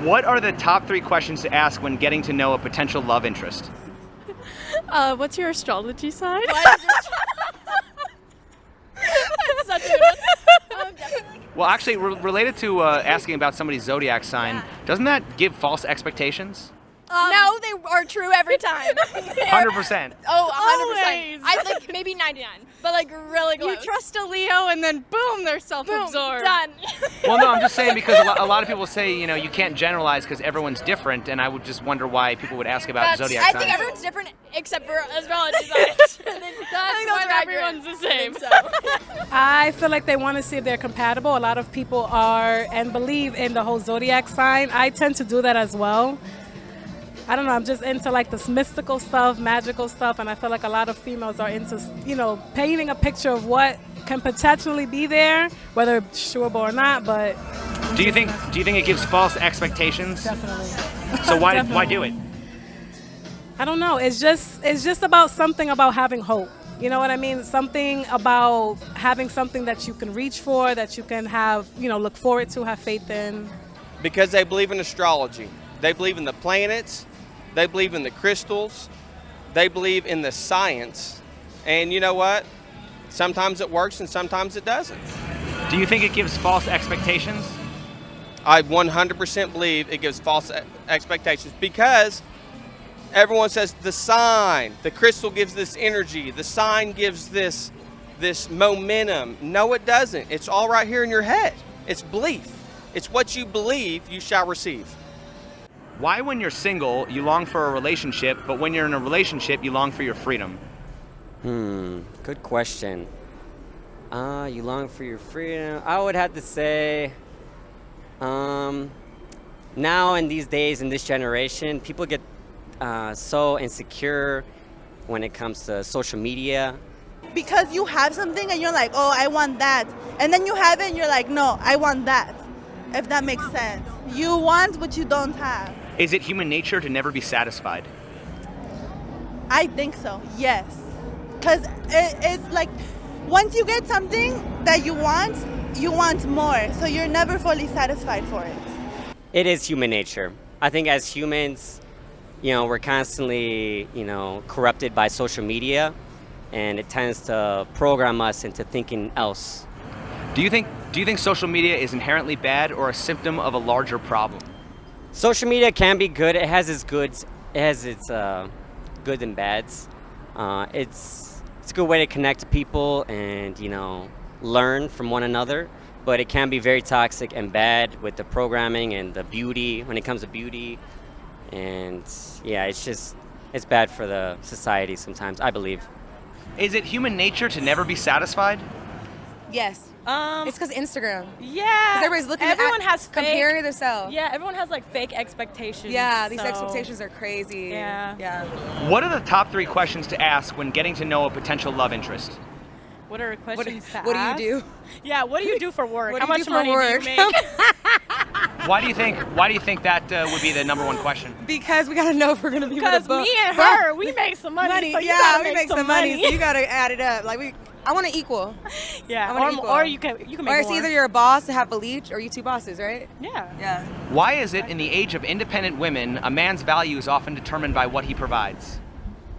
What are the top 3 questions to ask when getting to know a potential love interest? What's your astrology sign? That's such a good one. Definitely. Well, actually, related to asking about somebody's zodiac sign, doesn't that give false expectations? No, they are true every time. 100%. Oh, 100%. Always. I like maybe 99, but like really close. You trust a Leo and then boom, they're Boom, self-absorbed. done. Well, no, I'm just saying because a lot of people say, you know, you can't generalize because everyone's different, and I would just wonder why people would ask about zodiac I signs. think everyone's different except for astrology signs. I think those are everyone's the same. I feel like they want to see if they're compatible. A lot of people are and believe in the whole zodiac sign. I tend to do that as well. I don't know, I'm just into like this mystical stuff, magical stuff, and I feel like a lot of females are into, you know, painting a picture of what can potentially be there, whether it's doable or not, but... Do you think it gives false expectations? Definitely. So why do it? I don't know, it's just about something about having hope. You know what I mean? Something about having something that you can reach for, that you can have, you know, look forward to, have faith in. Because they believe in astrology. They believe in the planets. They believe in the crystals. They believe in the science. And you know what? Sometimes it works and sometimes it doesn't. Do you think it gives false expectations? I 100% believe it gives false expectations because everyone says the sign, the crystal gives this energy, the sign gives this momentum. No, it doesn't. It's all right here in your head. It's belief. It's what you believe you shall receive. Why, when you're single, you long for a relationship, but when you're in a relationship, you long for your freedom? Good question. You long for your freedom. I would have to say, now in these days, in this generation, people get so insecure when it comes to social media. Because you have something and you're like, oh, I want that. And then you have it and you're like, no, I want that. If that makes sense. You want what you don't have. Is it human nature to never be satisfied? I think so, yes. Because it's like, once you get something that you want more. So you're never fully satisfied for it. It is human nature. I think as humans, you know, we're constantly, you know, corrupted by social media, and it tends to program us into thinking else. Do you think social media is inherently bad or a symptom of a larger problem? Social media can be good. It has its goods. It has its good and bads. It's a good way to connect to people and, you know, learn from one another. But it can be very toxic and bad with the programming and the beauty when it comes to beauty. And yeah, it's bad for the society sometimes, I believe. Is it human nature to never be satisfied? Yes. It's because Instagram. Yeah. 'Cause everybody's looking everyone at has comparing themselves. Yeah, everyone has like fake expectations. Yeah, these so- expectations are crazy. Yeah. Yeah. What are the top 3 questions to ask when getting to know a potential love interest? What are questions to What do ask? you do? Yeah, what do you do for work? What How do you much do for money work? do you make? Why do you think that would be the number 1 question? Because we gotta know if we're gonna be Because with a me and her, we make some money. So you yeah, gotta we make some money. So you gotta add it up. Like I want to equal. yeah, I want equal. or you can make Or it's more. either you're a boss to have belief, or you two bosses, right? Yeah. Yeah. Why is it in the age of independent women, a man's value is often determined by what he provides?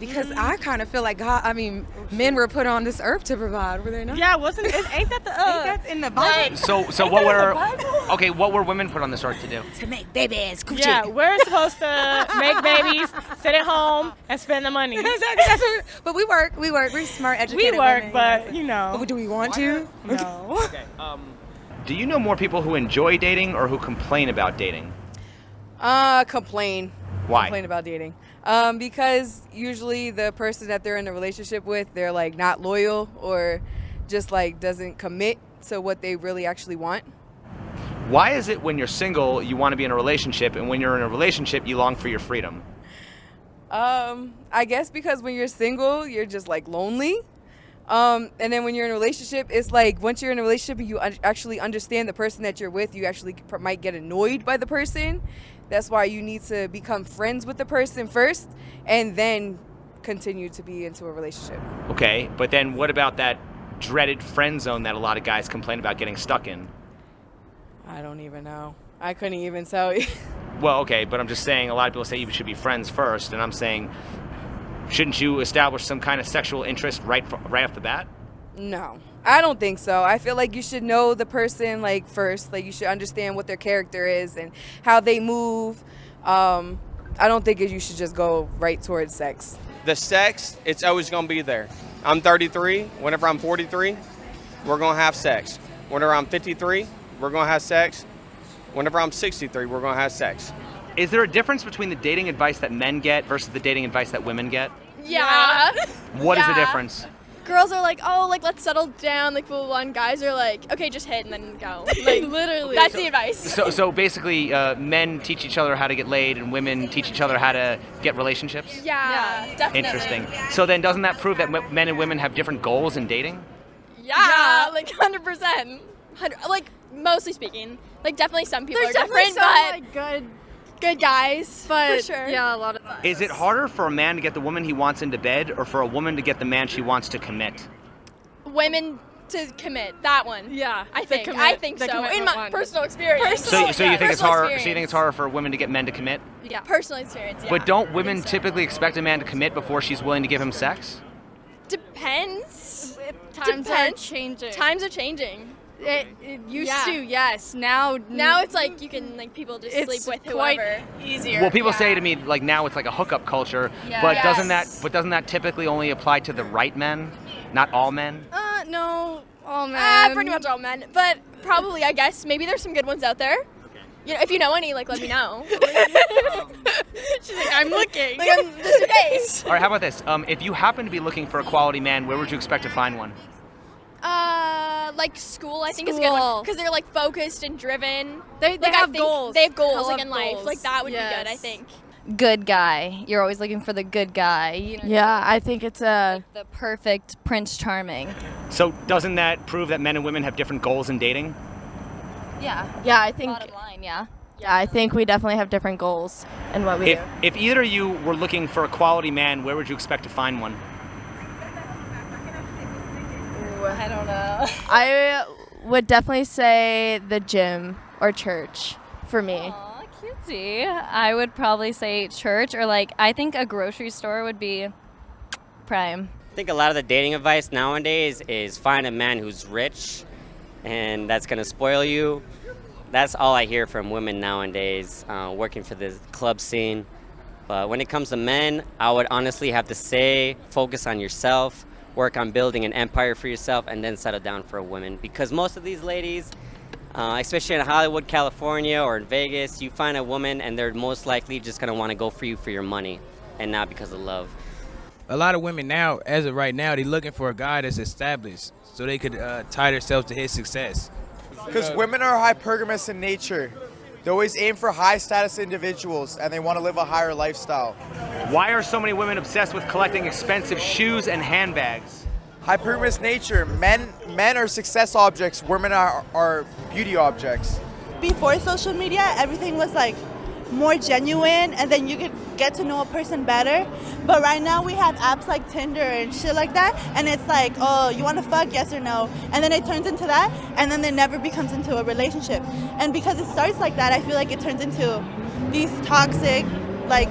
Because I kind of feel like God. I mean, men were put on this earth to provide, were they not? Yeah, wasn't it? Ain't that the Ain't that in the Bible? So what were women put on this earth to do? To make babies. Yeah, we're supposed to make babies, sit at home, and spend the money. But we work. We're smart, We educated work, women. but you know, But do we want to? no. Okay. Do you know more people who enjoy dating or who complain about dating? Complain. Why? Complain about dating. Because usually the person that they're in a relationship with, they're like not loyal or just like doesn't commit to what they really actually want. Why is it when you're single you want to be in a relationship, and when you're in a relationship you long for your freedom? I guess because when you're single, you're just like lonely. And then when you're in a relationship, it's like once you're in a relationship and you actually understand the person that you're with, you actually might get annoyed by the person. That's why you need to become friends with the person first and then continue to be into a relationship. Okay, but then what about that dreaded friend zone that a lot of guys complain about getting stuck in? I don't even know. I couldn't even tell you. Well, okay, but I'm just saying a lot of people say you should be friends first, and I'm saying, shouldn't you establish some kind of sexual interest right off the bat? No, I don't think so. I feel like you should know the person like first. Like you should understand what their character is and how they move. I don't think you should just go right towards sex. The sex, it's always going to be there. I'm 33. Whenever I'm 43, we're going to have sex. Whenever I'm 53, we're going to have sex. Whenever I'm 63, we're going to have sex. Is there a difference between the dating advice that men get versus the dating advice that women get? Yeah. What is the Yeah. difference? Girls are like, oh, like let's settle down, like blah, blah, blah, and guys are like, okay, just hit and then go. Like literally. That's the advice. So basically, men teach each other how to get laid, and women teach each other how to get relationships. Yeah, definitely. Interesting. So then, doesn't that prove that men and women have different goals in dating? Yeah, like 100%. Like mostly speaking, like definitely some people There's are different, definitely some, but like, good guys, but for sure. yeah, a lot of that. Is it harder for a man to get the woman he wants into bed, or for a woman to get the man she wants to commit? Women to commit, that one. Yeah, I the think. commit- I think the so. In commitment my one. personal experience. So you think it's personal harder? So you think experience. it's harder for women to get men to commit? Yeah, personal experience. Yeah. But don't I women think so. typically expect a man to commit before she's willing to give him sex? Depends. Times Depends. are changing. Times are changing. It used Yeah. to, yes. Now It's like you can like people just it's sleep with quite whoever. easier. Well, people Yeah. say to me like now it's like a hookup culture, Yeah. but Yes. doesn't that typically only apply to the right men, not all men? No, all men. Pretty much all men, but probably I guess maybe there's some good ones out there. You know, if you know any, like let me know. She's like, I'm looking. Like just in case. All right, how about this? If you happen to be looking for a quality man, where would you expect to find one? Like school, I think is a good one School. because they're like focused and driven. They Like, I have think goals. They have goals Hell like of in life. goals. Like that would be good, I Yes. think. Good guy. You're always looking for the good guy. You know, Yeah, I think it's a. the perfect Prince Charming. So doesn't that prove that men and women have different goals in dating? Yeah. Yeah, I think. Bottom line, yeah. Yeah, I think we definitely have different goals in what we do. If either of you were looking for a quality man, where would you expect to find one? I don't know. I would definitely say the gym or church for me. Aw, cutesy. I would probably say church or like I think a grocery store would be prime. I think a lot of the dating advice nowadays is find a man who's rich and that's going to spoil you. That's all I hear from women nowadays, working for the club scene. But when it comes to men, I would honestly have to say focus on yourself, work on building an empire for yourself, and then settle down for a woman. Because most of these ladies, especially in Hollywood, California, or in Vegas, you find a woman and they're most likely just going to want to go for you for your money and not because of love. A lot of women now, as of right now, they're looking for a guy that's established so they could tie themselves to his success. Because women are hypergamous in nature. They always aim for high status individuals and they want to live a higher lifestyle. Why are so many women obsessed with collecting expensive shoes and handbags? Hypergamous nature. Men are success objects. Women are beauty objects. Before social media, everything was like more genuine and then you could get to know a person better. But right now we have apps like Tinder and shit like that and it's like, oh, you want to fuck, yes or no? And then it turns into that and then it never becomes into a relationship. And because it starts like that, I feel like it turns into these toxic, like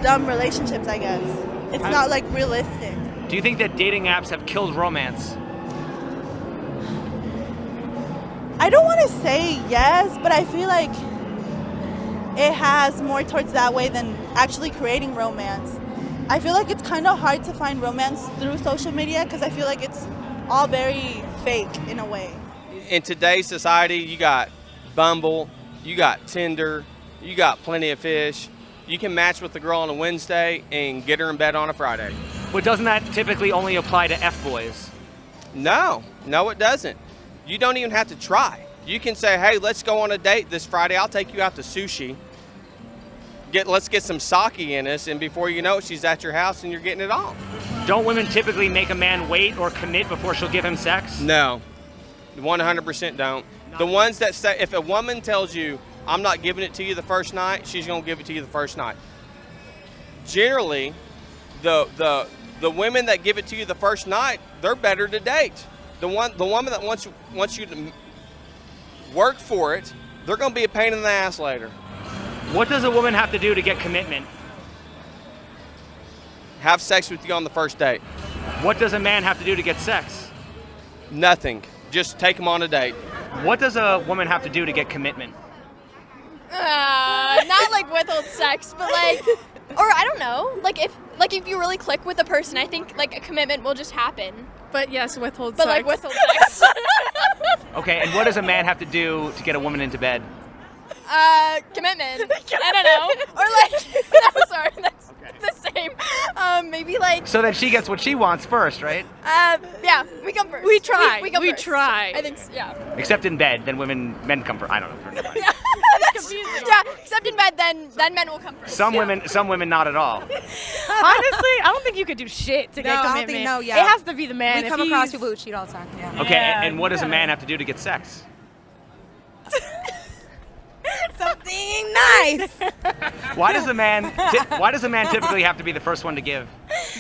dumb relationships, I guess. It's not like realistic. Do you think that dating apps have killed romance? I don't want to say yes, but I feel like it has more towards that way than actually creating romance. I feel like it's kind of hard to find romance through social media because I feel like it's all very fake in a way. In today's society, you got Bumble, you got Tinder, you got Plenty of Fish. You can match with the girl on a Wednesday and get her in bed on a Friday. But doesn't that typically only apply to F-boys? No, it doesn't. You don't even have to try. You can say, hey, let's go on a date this Friday. I'll take you out to sushi. Let's get some sake in us, and before you know it, she's at your house and you're getting it on. Don't women typically make a man wait or commit before she'll give him sex? No, 100% don't. The ones that say, if a woman tells you, I'm not giving it to you the first night, she's gonna give it to you the first night. Generally, the women that give it to you the first night, they're better to date. The woman that wants you to work for it, they're gonna be a pain in the ass later. What does a woman have to do to get commitment? Have sex with you on the first date. What does a man have to do to get sex? Nothing. Just take them on a date. What does a woman have to do to get commitment? Not like withhold sex, but like, or I don't know, like if you really click with the person, I think like a commitment will just happen. But yes, withhold But sex. like withhold sex. Okay, and what does a man have to do to get a woman into bed? Commitment. I don't know. Or like, no, sorry, that's the same. Maybe like. So that she gets what she wants first, right? Yeah, we come first. We try. We go We first. try. I think, yeah. Except in bed, then men come first. I don't know. That's confusing. Yeah, except in bed, then men will come first. Some women not at all. Honestly, I don't think you could do shit to get I commitment. don't think, no, yeah. It has to be the man. We If come across he's- people who cheat all the time. Yeah. Okay, Yeah, and what does a yeah. man have to do to get sex? Something nice. Why does a man typically have to be the first one to give?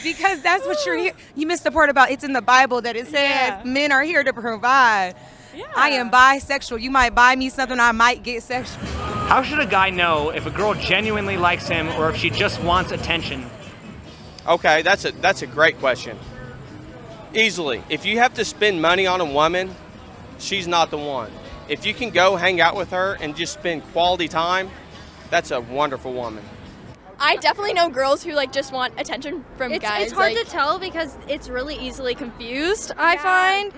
Because that's what you're here. You missed the part about it's in the Bible that it says men are here to provide. I am bisexual. You might buy me something, I might get sexual. How should a guy know if a girl genuinely likes him or if she just wants attention? Okay, that's a great question. Easily, if you have to spend money on a woman, she's not the one. If you can go hang out with her and just spend quality time, that's a wonderful woman. I definitely know girls who like just want attention from guys. It's hard like, to tell because it's really easily confused, I find.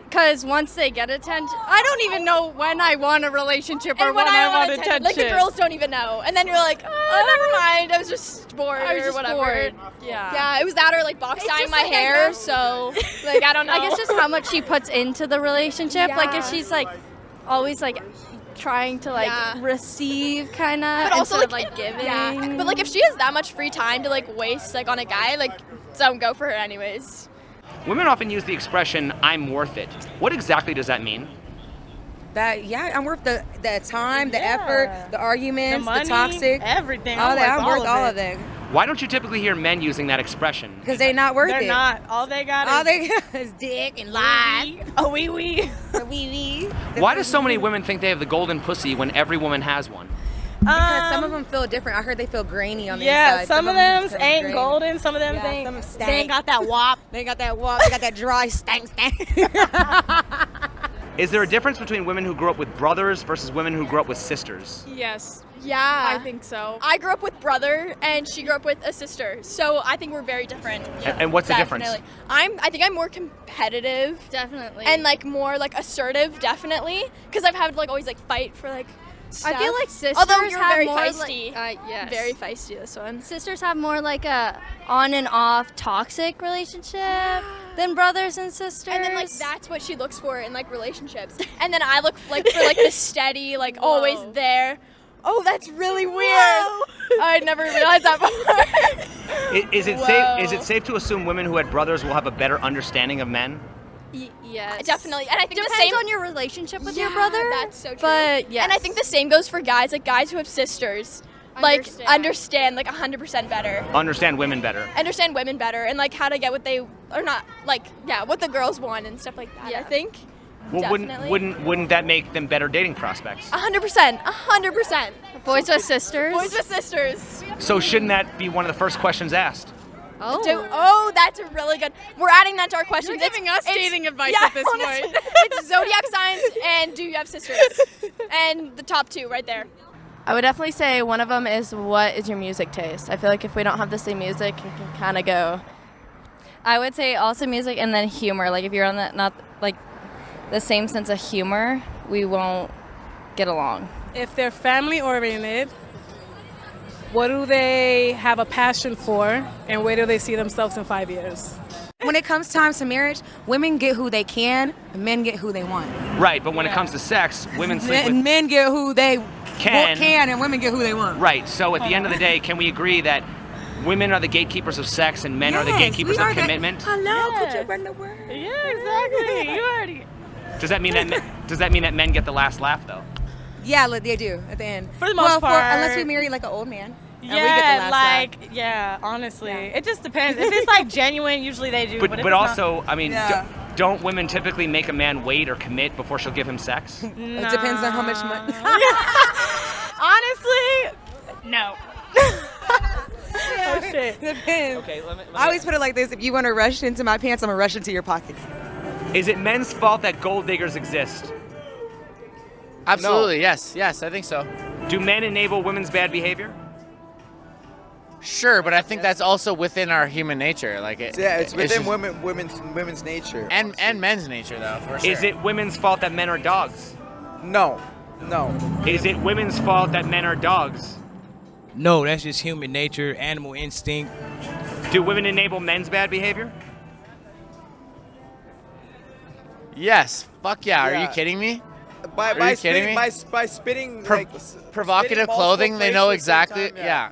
Because once they get attention, I don't even know when I want a relationship or and when I want attention. Like the girls don't even know, and then you're like, oh, never mind. I was just bored I was or just whatever. bored. Yeah. Yeah, it was that or like box It's dyeing just my like hair. So like I don't know. I guess just how much she puts into the relationship. Like if Yeah. she's like always like trying to like receive kind of But also instead like, of like giving. Yeah. But like if she has that much free time to like waste like on a guy, like don't go for her anyways. Women often use the expression, "I'm worth it." What exactly does that mean? That I'm worth the time, the effort, the arguments, The money, the toxic, everything. All I'm that. worth I'm worth all of of that. Why don't you typically hear men using that expression? Because they're not worth They're it. not. All they got All is they got is dick and lies. a wee wee. A wee wee. Why do so many women think they have the golden pussy when every woman has one? Because some of them feel different. I heard they feel grainy on the Yeah, inside. some of them feel ain't grainy. golden. Some of them Yeah, ain't. some They stank. ain't got that wop. They got that wop. They got that dry stank. Is there a difference between women who grew up with brothers versus women who grew up with sisters? Yes. Yeah. I think so. I grew up with brother and she grew up with a sister. So I think we're very different. And what's the difference? Definitely. I think I'm more competitive. Definitely. And like more like assertive, definitely. Because I've had to like always like fight for like stuff. I feel like sisters Although you're have very more feisty. like yes. Very feisty this one. Sisters have more like a on and off toxic relationship than brothers and sisters. And then like that's what she looks for in like relationships. And then I look like for like the steady, like always there. Oh, that's really weird. I never realized that before. Is it safe to assume women who had brothers will have a better understanding of men? Yes. Definitely. And I think Depends the same on your relationship with your brother. That's so true. But yes. And I think the same goes for guys, like guys who have sisters. Like understand like 100% better. Understand women better. Understand women better and like how to get what they or not like what the girls want and stuff like that. I think. Well, Definitely. wouldn't that make them better dating prospects? 100%. 100%. Boys with sisters. Boys with sisters. So shouldn't that be one of the first questions asked? Oh, that's a really good. We're adding that to our questions. You're giving us dating advice yeah, at this honestly, point. It's zodiac signs and do you have sisters? And the top two right there. I would definitely say one of them is what is your music taste? I feel like if we don't have the same music, it can kind of go. I would say also music and then humor. Like if you're on that not like the same sense of humor, we won't get along. If they're family oriented, what do they have a passion for, and where do they see themselves in 5 years? When it comes time to marriage, women get who they can, and men get who they want. Right, but when it comes to sex, women sleep with Men get who they Can. and women get who they want. Right. So at the end of the day, can we agree that women are the gatekeepers of sex and men are the gatekeepers of commitment? Hello, could you bring the word? Yeah, exactly. You already. Does that mean that men get the last laugh though? Yeah, they do at the end. For the most part. Unless we marry like an old man. and we get the Yeah, last like laugh. yeah. Honestly, it just depends. If it's like genuine, usually they do. But, if But it's also, I mean, Yeah. don't women typically make a man wait or commit before she'll give him sex? It depends on how much money. Honestly, No. Oh shit. Depends. Okay, let me I always put it like this: if you want to rush into my pants, I'm gonna rush into your pockets. Is it men's fault that gold diggers exist? Absolutely, yes, I think so. Do men enable women's bad behavior? Sure, but I think that's also within our human nature. Like It's within just- women's nature. and men's nature though, for sure. Is it women's fault that men are dogs? No. Is it women's fault that men are dogs? No, that's just human nature, animal instinct. Do women enable men's bad behavior? Yes. Fuck yeah. Are you Yeah. kidding me? By you kidding me? by spitting Provocative spitting clothing, multiple they know places at the exactly. same time, Yeah.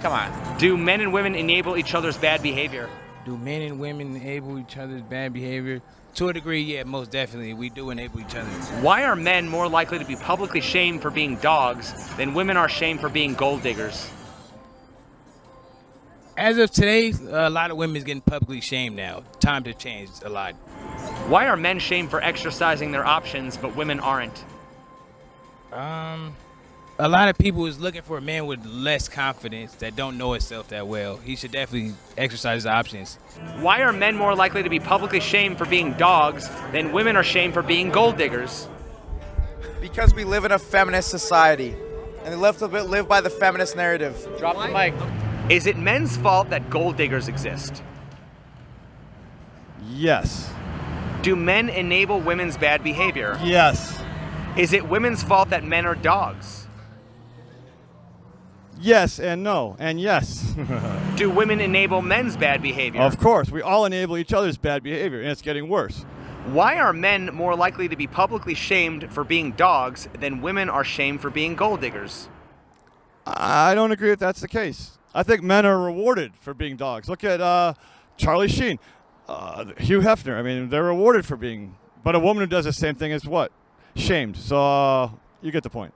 Come on. Do men and women enable each other's bad behavior? Do men and women enable each other's bad behavior? To a degree, yeah, most definitely. We do enable each other. Why are men more likely to be publicly shamed for being dogs than women are shamed for being gold diggers? As of today, a lot of women is getting publicly shamed now. Times have changed a lot. Why are men shamed for exercising their options but women aren't? A lot of people is looking for a man with less confidence that don't know himself that well. He should definitely exercise his options. Why are men more likely to be publicly shamed for being dogs than women are shamed for being gold diggers? Because we live in a feminist society, and they live by the feminist narrative. Drop the mic. Is it men's fault that gold diggers exist? Yes. Do men enable women's bad behavior? Yes. Is it women's fault that men are dogs? Yes and no and yes. Do women enable men's bad behavior? Of course, we all enable each other's bad behavior, and it's getting worse. Why are men more likely to be publicly shamed for being dogs than women are shamed for being gold diggers? I don't agree that that's the case. I think men are rewarded for being dogs. Look at Charlie Sheen, Hugh Hefner. I mean, they're rewarded for being. But a woman who does the same thing is what? Shamed. So you get the point.